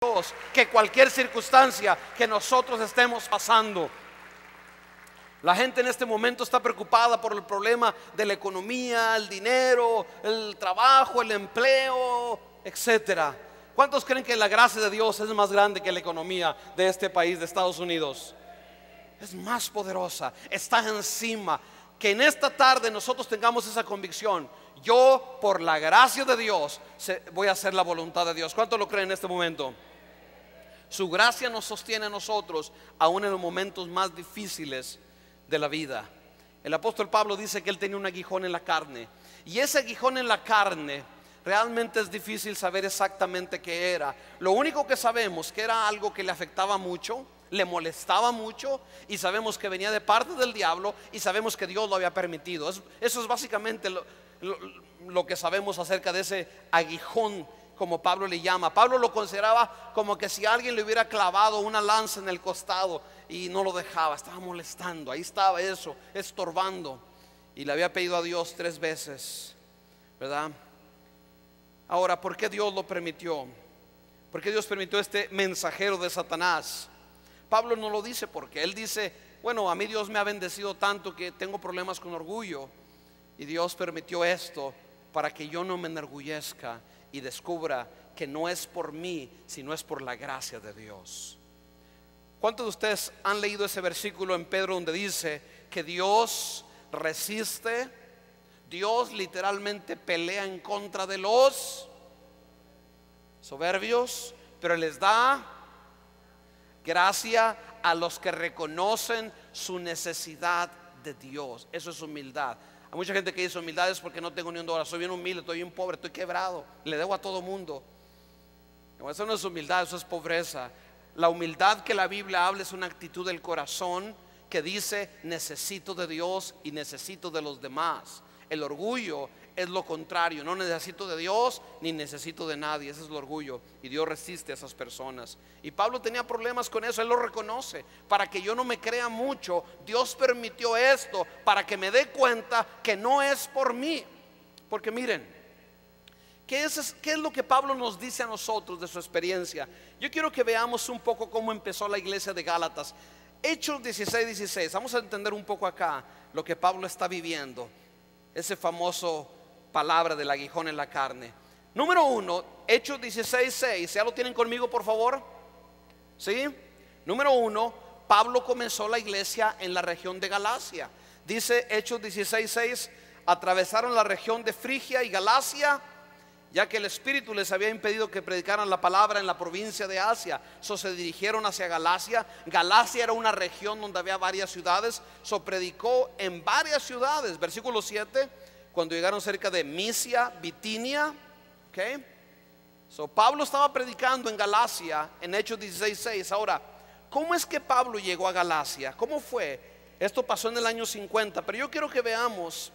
Dios que cualquier circunstancia que nosotros estemos pasando. La gente en este momento está preocupada por el problema de la economía, el dinero, el trabajo, el empleo, etcétera. ¿Cuántos creen que la gracia de Dios es más grande que la economía de este país, de Estados Unidos? Es más poderosa, está encima. Que en esta tarde nosotros tengamos esa convicción. Yo, por la gracia de Dios, voy a hacer la voluntad de Dios. ¿Cuántos lo creen en este momento? Su gracia nos sostiene a nosotros, aún en los momentos más difíciles de la vida. El apóstol Pablo dice que él tenía un aguijón en la carne. Y ese aguijón en la carne, realmente es difícil saber exactamente qué era. Lo único que sabemos que era algo que le afectaba mucho, le molestaba mucho, y sabemos que venía de parte del diablo, y sabemos que Dios lo había permitido. Eso es básicamente lo que sabemos acerca de ese aguijón, como Pablo le llama. Pablo lo consideraba como que si alguien le hubiera clavado una lanza en el costado y no lo dejaba, estaba molestando, ahí estaba eso, estorbando. Y le había pedido a Dios 3 veces, ¿verdad? Ahora, ¿por qué Dios lo permitió? ¿Por qué Dios permitió este mensajero de Satanás? Pablo no lo dice porque él dice, bueno, a mí Dios me ha bendecido tanto que tengo problemas con orgullo, y Dios permitió esto para que yo no me enorgullezca y descubra que no es por mí, sino es por la gracia de Dios. ¿Cuántos de ustedes han leído ese versículo en Pedro donde dice que Dios resiste? Dios literalmente pelea en contra de los soberbios, pero les da gracia a los que reconocen su necesidad de Dios. Eso es humildad. Hay mucha gente que dice humildad es porque no tengo ni $1. Soy bien humilde, estoy bien pobre, estoy quebrado, le debo a todo mundo. No, eso no es humildad, eso es pobreza. La humildad que la Biblia habla es una actitud del corazón que dice necesito de Dios y necesito de los demás. El orgullo es lo contrario, no necesito de Dios ni necesito de nadie. Ese es el orgullo, y Dios resiste a esas personas. Y Pablo tenía problemas con eso, él lo reconoce. Para que yo no me crea mucho, Dios permitió esto para que me dé cuenta que no es por mí. Porque miren, ¿qué es lo que Pablo nos dice a nosotros de su experiencia? Yo quiero que veamos un poco cómo empezó la iglesia de Gálatas. Hechos 16:16. Vamos a entender un poco acá lo que Pablo está viviendo. Ese famoso palabra del aguijón en la carne. Número 1, Hechos 16:6. ¿Ya lo tienen conmigo, por favor? ¿Sí? Número 1, Pablo comenzó la iglesia en la región de Galacia. Dice Hechos 16:6: atravesaron la región de Frigia y Galacia, ya que el Espíritu les había impedido que predicaran la palabra en la provincia de Asia. Se dirigieron hacia Galacia. Galacia era una región donde había varias ciudades. Predicó en varias ciudades. Versículo 7, cuando llegaron cerca de Misia, Bitinia, okay. Pablo estaba predicando en Galacia en Hechos 16:6. Ahora, ¿cómo es que Pablo llegó a Galacia? ¿Cómo fue? Esto pasó en el año 50, pero yo quiero que veamos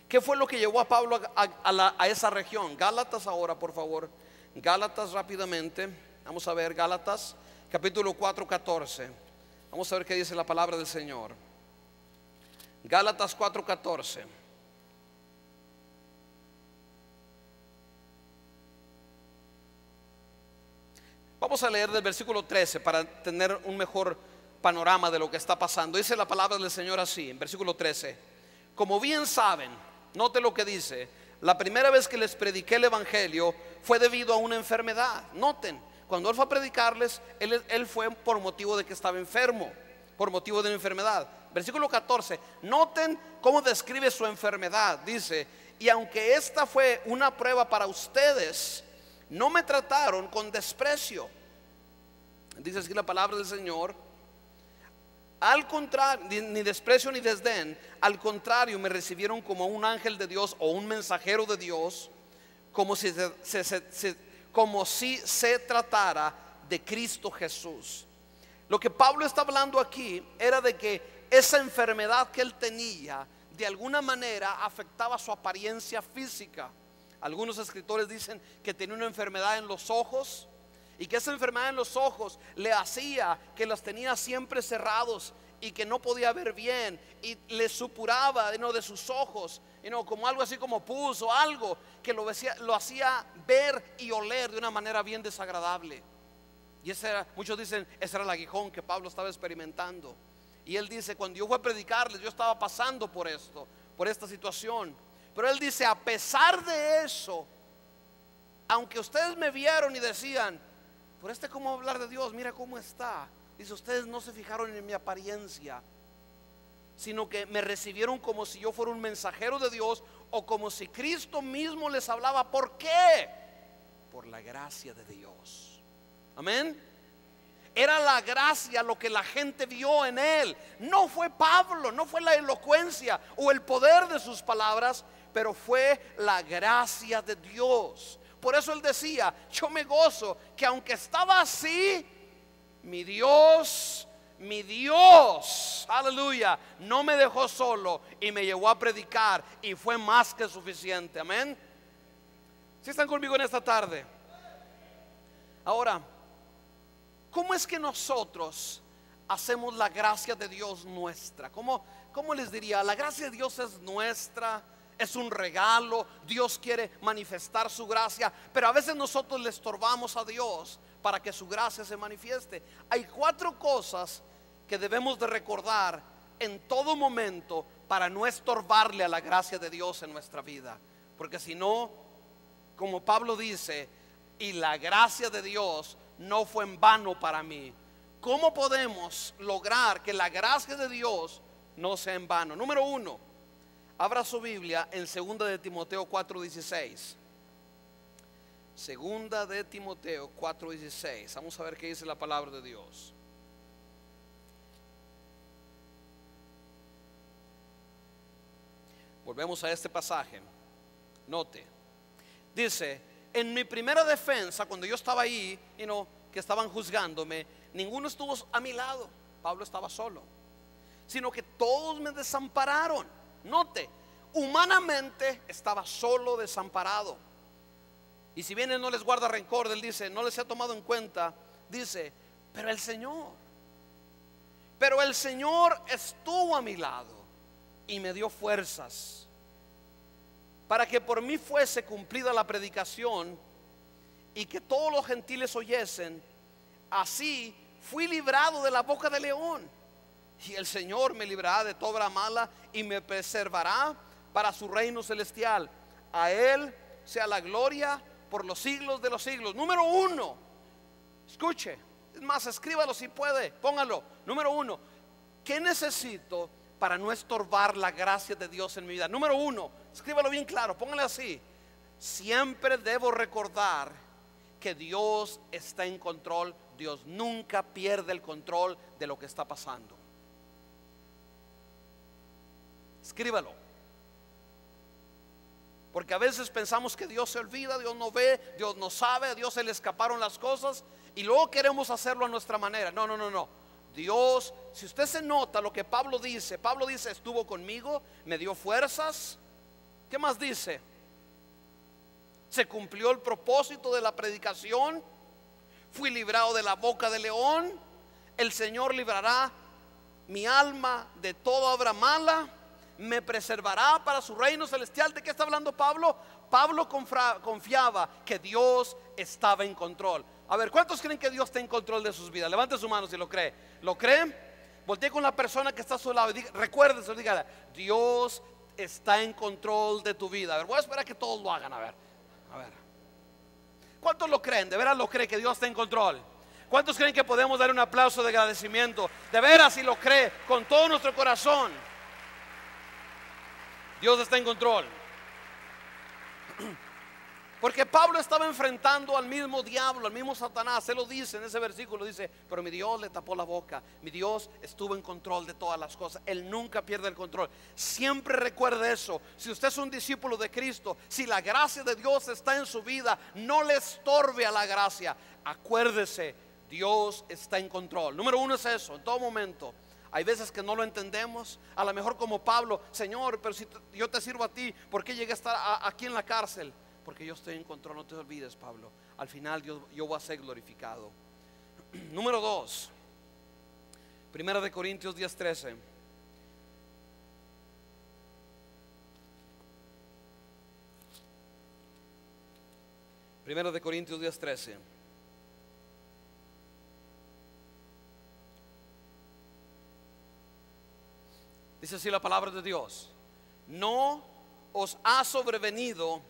¿qué fue lo que llevó a Pablo a esa región? Gálatas ahora, por favor. Gálatas rápidamente. Vamos a ver Gálatas capítulo 4:14. Vamos a ver qué dice la palabra del Señor. Gálatas 4:14. Vamos a leer del versículo 13 para tener un mejor panorama de lo que está pasando. Dice la palabra del Señor así, en versículo 13: como bien saben, note lo que dice, la primera vez que les prediqué el evangelio fue debido a una enfermedad. Noten, cuando él fue a predicarles, él fue por motivo de que estaba enfermo, por motivo de una enfermedad. Versículo 14, noten cómo describe su enfermedad. Dice: y aunque esta fue una prueba para ustedes, no me trataron con desprecio. Dice así la palabra del Señor: al contrario, ni desprecio ni desdén, al contrario, me recibieron como un ángel de Dios o un mensajero de Dios, como si se tratara de Cristo Jesús. Lo que Pablo está hablando aquí era de que esa enfermedad que él tenía de alguna manera afectaba su apariencia física. Algunos escritores dicen que tenía una enfermedad en los ojos, y que esa enfermedad en los ojos le hacía que los tenía siempre cerrados y que no podía ver bien, y le supuraba de sus ojos, como algo así como pus o algo que lo hacía ver y oler de una manera bien desagradable. Y ese era, muchos dicen, ese era el aguijón que Pablo estaba experimentando. Y él dice, cuando yo fui a predicarles, yo estaba pasando por esto, por esta situación. Pero él dice, a pesar de eso, aunque ustedes me vieron y decían, por cómo hablar de Dios, mira cómo está. Dice, ustedes no se fijaron en mi apariencia, sino que me recibieron como si yo fuera un mensajero de Dios, o como si Cristo mismo les hablaba. ¿Por qué? Por la gracia de Dios. Amén. Era la gracia lo que la gente vio en él. No fue Pablo, no fue la elocuencia o el poder de sus palabras, pero fue la gracia de Dios. Por eso él decía, yo me gozo que aunque estaba así, mi Dios, aleluya, no me dejó solo y me llevó a predicar, y fue más que suficiente. Amén. ¿Sí están conmigo en esta tarde? Ahora, ¿cómo es que nosotros hacemos la gracia de Dios nuestra? ¿Cómo les diría? La gracia de Dios es nuestra, es un regalo. Dios quiere manifestar su gracia, pero a veces nosotros le estorbamos a Dios para que su gracia se manifieste. Hay 4 cosas que debemos de recordar en todo momento para no estorbarle a la gracia de Dios en nuestra vida. Porque si no, como Pablo dice, y la gracia de Dios no fue en vano para mí. ¿Cómo podemos lograr que la gracia de Dios no sea en vano? Número 1, abra su Biblia en 2 de Timoteo 4:16. 2 de Timoteo 4:16. Vamos a ver qué dice la palabra de Dios. Volvemos a este pasaje. Note, dice: en mi primera defensa, cuando yo estaba ahí, que estaban juzgándome, ninguno estuvo a mi lado. Pablo estaba solo, sino que todos me desampararon. Note, humanamente estaba solo, desamparado. Y si bien él no les guarda rencor, él dice, no les he tomado en cuenta. Dice, pero el Señor estuvo a mi lado y me dio fuerzas para que por mí fuese cumplida la predicación y que todos los gentiles oyesen. Así fui librado de la boca del león. Y el Señor me librará de toda obra mala y me preservará para su reino celestial. A Él sea la gloria por los siglos de los siglos. Número 1, escuche, es más, escríbalo si puede, póngalo. Número 1, ¿qué necesito para no estorbar la gracia de Dios en mi vida? Número 1, escríbalo bien claro, póngale así: siempre debo recordar que Dios está en control. Dios nunca pierde el control de lo que está pasando. Escríbalo. Porque a veces pensamos que Dios se olvida, Dios no ve, Dios no sabe, a Dios se le escaparon las cosas y luego queremos hacerlo a nuestra manera. No. Dios, si usted se nota lo que Pablo dice, estuvo conmigo, me dio fuerzas. ¿Qué más dice? Se cumplió el propósito de la predicación. Fui librado de la boca del león. El Señor librará mi alma de toda obra mala. Me preservará para su reino celestial. ¿De qué está hablando Pablo? Pablo confiaba que Dios estaba en control. A ver, ¿cuántos creen que Dios está en control de sus vidas? Levante su mano si lo cree. ¿Lo creen? Voltee con la persona que está a su lado y recuérdese, dígale: Dios está en control de tu vida. A ver, voy a esperar a que todos lo hagan. A ver. ¿Cuántos lo creen? ¿De veras lo cree que Dios está en control? ¿Cuántos creen que podemos dar un aplauso de agradecimiento? De veras, si lo cree con todo nuestro corazón. Dios está en control. Porque Pablo estaba enfrentando al mismo diablo, al mismo Satanás. Él lo dice en ese versículo, dice: pero mi Dios le tapó la boca. Mi Dios estuvo en control de todas las cosas. Él nunca pierde el control. Siempre recuerde eso. Si usted es un discípulo de Cristo, si la gracia de Dios está en su vida, no le estorbe a la gracia. Acuérdese, Dios está en control. Número 1 es eso, en todo momento. Hay veces que no lo entendemos. A lo mejor como Pablo: Señor, pero si yo te sirvo a ti, ¿por qué llegué a estar aquí en la cárcel? Porque yo estoy en control. No te olvides, Pablo, al final yo voy a ser glorificado. Número 2, Primera de Corintios 10:13. Primera de Corintios 10:13. Dice así la palabra de Dios: no os ha sobrevenido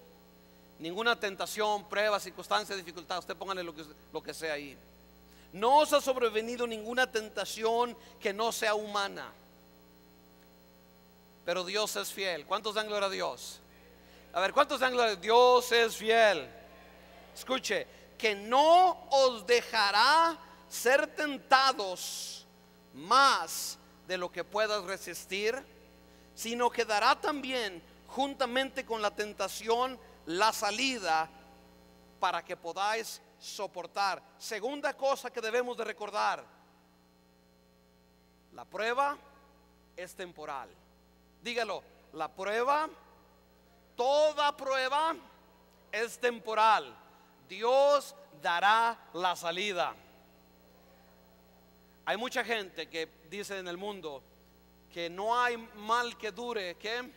ninguna tentación, prueba, circunstancia, dificultad. Usted póngale lo que sea ahí. No os ha sobrevenido ninguna tentación que no sea humana, pero Dios es fiel. ¿Cuántos dan gloria a Dios? A ver, ¿cuántos dan gloria a Dios? Dios es fiel. Escuche, que no os dejará ser tentados más de lo que puedas resistir, sino que dará también juntamente con la tentación la salida para que podáis soportar. Segunda cosa que debemos de recordar: la prueba es temporal. Dígalo, la prueba, toda prueba es temporal. Dios dará la salida. Hay mucha gente que dice en el mundo que no hay mal que dure, ¿qué?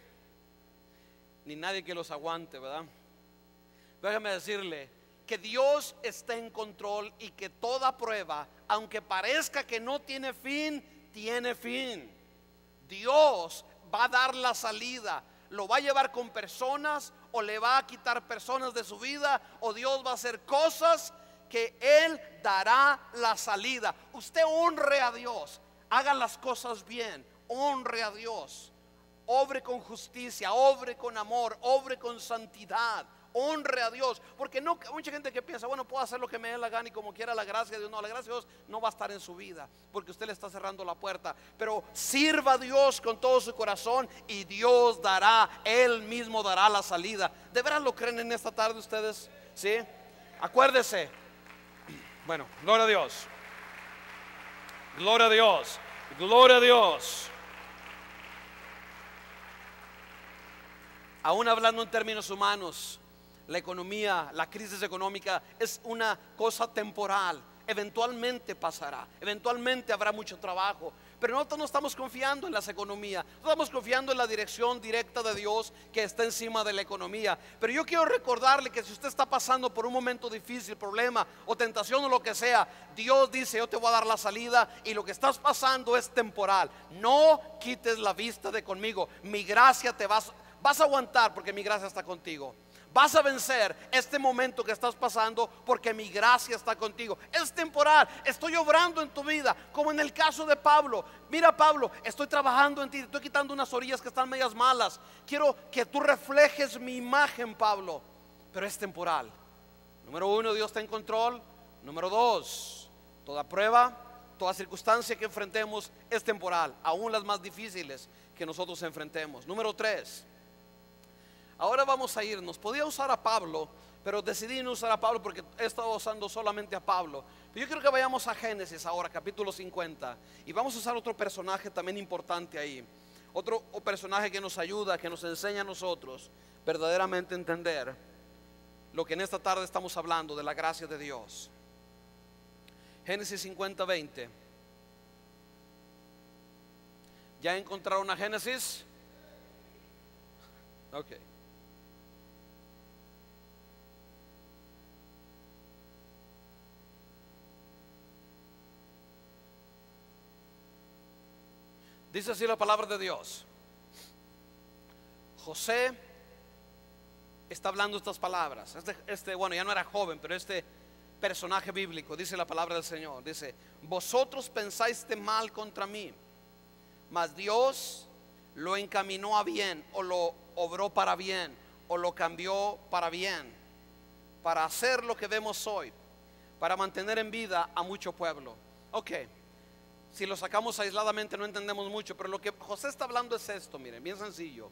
Ni nadie que los aguante, ¿verdad? Déjame decirle que Dios está en control y que toda prueba, aunque parezca que no tiene fin, tiene fin. Dios va a dar la salida. Lo va a llevar con personas, o le va a quitar personas de su vida, o Dios va a hacer cosas que Él dará la salida. Usted honre a Dios, haga las cosas bien, honre a Dios, obre con justicia, obre con amor, obre con santidad, honre a Dios. Porque no, mucha gente que piensa, bueno, puedo hacer lo que me dé la gana y como quiera la gracia de Dios. No, la gracia de Dios no va a estar en su vida, porque usted le está cerrando la puerta. Pero sirva a Dios con todo su corazón y Dios dará, Él mismo dará la salida. ¿De veras lo creen en esta tarde ustedes? ¿Sí? Acuérdese. Bueno, gloria a Dios. Gloria a Dios. Gloria a Dios. Aún hablando en términos humanos, la economía, la crisis económica es una cosa temporal. Eventualmente pasará, eventualmente habrá mucho trabajo, pero nosotros no estamos confiando en las economías, no estamos confiando en la dirección directa de Dios que está encima de la economía. Pero yo quiero recordarle que si usted está pasando por un momento difícil, problema o tentación o lo que sea, Dios dice: yo te voy a dar la salida, y lo que estás pasando es temporal. No quites la vista de conmigo. Mi gracia te vas a aguantar, porque mi gracia está contigo. Vas a vencer este momento que estás pasando, porque mi gracia está contigo. Es temporal, estoy obrando en tu vida, como en el caso de Pablo. Mira, Pablo, estoy trabajando en ti, estoy quitando unas orillas que están medias malas. Quiero que tú reflejes mi imagen, Pablo. Pero es temporal. Número uno, Dios está en control. Número dos, toda prueba, toda circunstancia que enfrentemos es temporal, aún las más difíciles que nosotros enfrentemos. Número tres, ahora vamos a irnos. Podía usar a Pablo, pero decidí no usar a Pablo porque he estado usando solamente a Pablo. Pero yo quiero que vayamos a Génesis ahora, capítulo 50. Y vamos a usar otro personaje también importante ahí. Otro personaje que nos ayuda, que nos enseña a nosotros verdaderamente entender lo que en esta tarde estamos hablando, de la gracia de Dios. Génesis 50, 20. ¿Ya encontraron a Génesis? Ok. Dice así la palabra de Dios. José está hablando estas palabras. Bueno, ya no era joven, pero este personaje bíblico, dice la palabra del Señor, dice: vosotros pensáis mal contra mí, mas Dios lo encaminó a bien, o lo obró para bien, o lo cambió para bien, para hacer lo que vemos hoy, para mantener en vida a mucho pueblo. Ok, si lo sacamos aisladamente no entendemos mucho, pero lo que José está hablando es esto, miren, bien sencillo.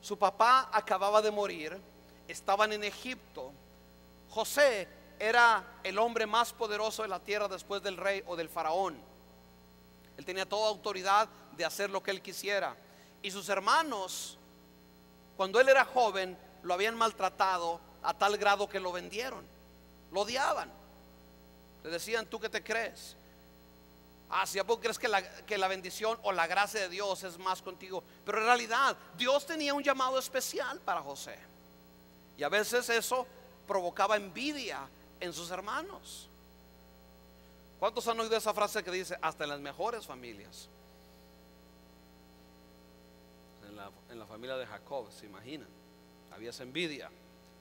Su papá acababa de morir, estaban en Egipto. José era el hombre más poderoso de la tierra después del rey o del faraón. Él tenía toda autoridad de hacer lo que él quisiera. Y sus hermanos, cuando él era joven, lo habían maltratado a tal grado que lo vendieron, lo odiaban. Le decían: ¿tú qué te crees? Si ¿a poco crees que la bendición o la gracia de Dios es más contigo? Pero en realidad Dios tenía un llamado especial para José, y a veces eso provocaba envidia en sus hermanos. ¿Cuántos han oído esa frase que dice: hasta en las mejores familias en la familia de Jacob, se imaginan, había esa envidia.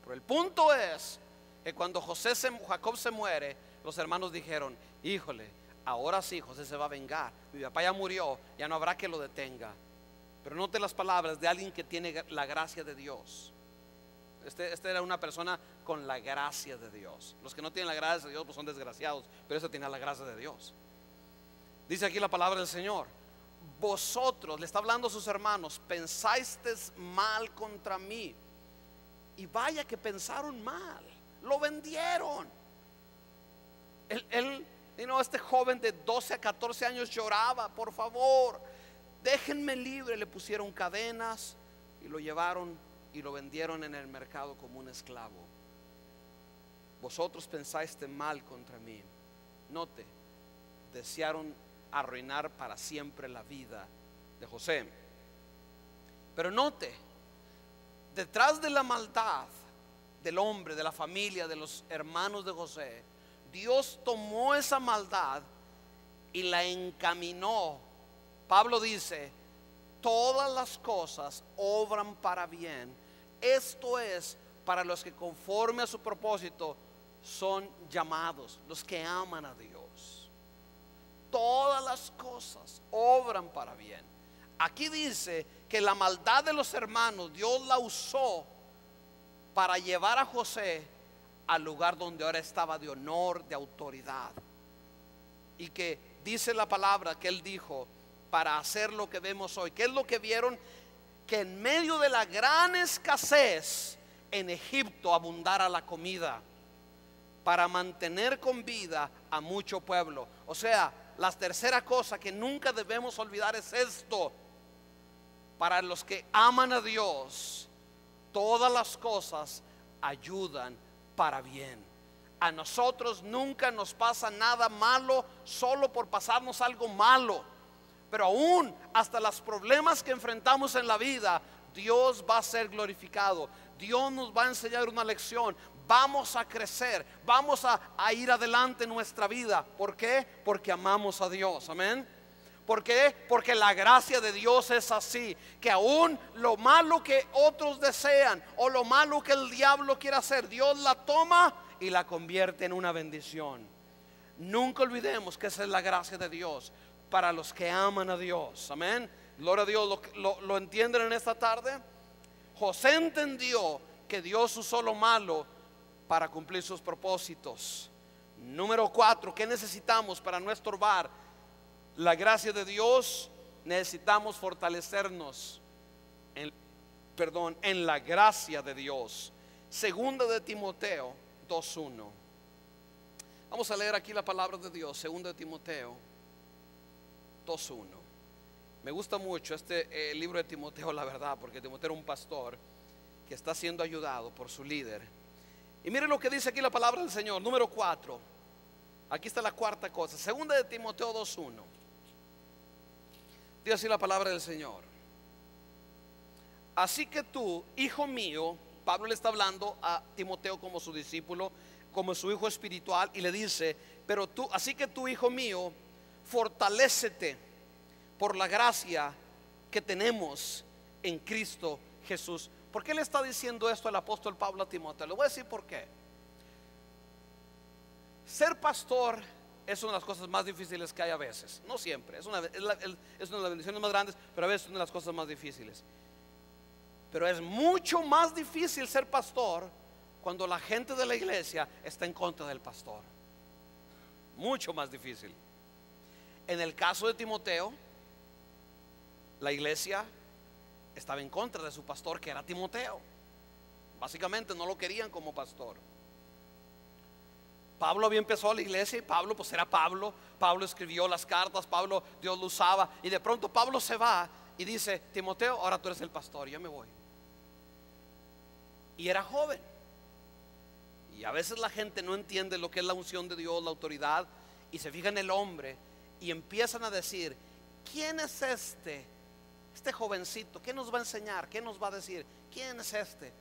Pero el punto es que cuando Jacob se muere, los hermanos dijeron: híjole, ahora sí José se va a vengar, mi papá ya murió, ya no habrá que lo detenga. Pero note las palabras de alguien que tiene la gracia de Dios. Este era una persona con la gracia de Dios. Los que no tienen la gracia de Dios pues son desgraciados, pero este tenía la gracia de Dios. Dice aquí la palabra del Señor: vosotros, le está hablando a sus hermanos, pensasteis mal contra mí. Y vaya que pensaron mal, lo vendieron. Este joven de 12 a 14 años lloraba: por favor, déjenme libre. Le pusieron cadenas y lo llevaron y lo vendieron en el mercado como un esclavo. Vosotros pensaste mal contra mí. Note, desearon arruinar para siempre la vida de José. Pero note, detrás de la maldad del hombre, de la familia, de los hermanos de José, Dios tomó esa maldad y la encaminó. Pablo dice: todas las cosas obran para bien. Esto es para los que conforme a su propósito son llamados, los que aman a Dios. Todas las cosas obran para bien. Aquí dice que la maldad de los hermanos Dios la usó para llevar a José al lugar donde ahora estaba de honor, de autoridad. Y que dice la palabra que él dijo para hacer lo que vemos hoy. ¿Qué es lo que vieron? Que en medio de la gran escasez en Egipto abundara la comida para mantener con vida a mucho pueblo. O sea, la tercera cosa que nunca debemos olvidar es esto: para los que aman a Dios, todas las cosas ayudan para bien. A nosotros nunca nos pasa nada malo solo por pasarnos algo malo. Pero aún hasta los problemas que enfrentamos en la vida, Dios va a ser glorificado. Dios nos va a enseñar una lección. Vamos a crecer, vamos a ir adelante en nuestra vida. ¿Por qué? Porque amamos a Dios. Amén. ¿Por qué? Porque la gracia de Dios es así, que aún lo malo que otros desean o lo malo que el diablo quiere hacer, Dios la toma y la convierte en una bendición. Nunca olvidemos que esa es la gracia de Dios para los que aman a Dios. Amén. Gloria a Dios. ¿Lo entienden en esta tarde? José entendió que Dios usó lo malo para cumplir sus propósitos. Número 4, ¿qué necesitamos para no estorbar la gracia de Dios? Necesitamos fortalecernos en la gracia de Dios. Segunda de Timoteo 2:1. Vamos a leer aquí la palabra de Dios. Segunda de Timoteo 2:1. Me gusta mucho este libro de Timoteo, la verdad, porque Timoteo era un pastor que está siendo ayudado por su líder. Y miren lo que dice aquí la palabra del Señor. Número 4. Aquí está la cuarta cosa. Segunda de Timoteo 2:1. Dice así la palabra del Señor: así que tú, hijo mío, Pablo le está hablando a Timoteo como su discípulo, como su hijo espiritual, y le dice: pero tú, así que tú, hijo mío, fortalécete por la gracia que tenemos en Cristo Jesús. ¿Por qué le está diciendo esto el apóstol Pablo a Timoteo? Le voy a decir por qué. Ser pastor es una de las cosas más difíciles que hay a veces. No siempre, es una de las bendiciones más grandes, pero a veces es una de las cosas más difíciles. Pero es mucho más difícil ser pastor cuando la gente de la iglesia está en contra del pastor. Mucho más difícil. En el caso de Timoteo, la iglesia estaba en contra de su pastor, que era Timoteo. Básicamente no lo querían como pastor. Pablo había empezado la iglesia y Pablo pues era Pablo. Pablo escribió las cartas, Pablo, Dios lo usaba. Y de pronto Pablo se va y dice: Timoteo, ahora tú eres el pastor, yo me voy. Y era joven. Y a veces la gente no entiende lo que es la unción de Dios, la autoridad, y se fija en el hombre y empiezan a decir: ¿quién es este jovencito? ¿Qué nos va a enseñar? ¿Qué nos va a decir? ¿Quién es este?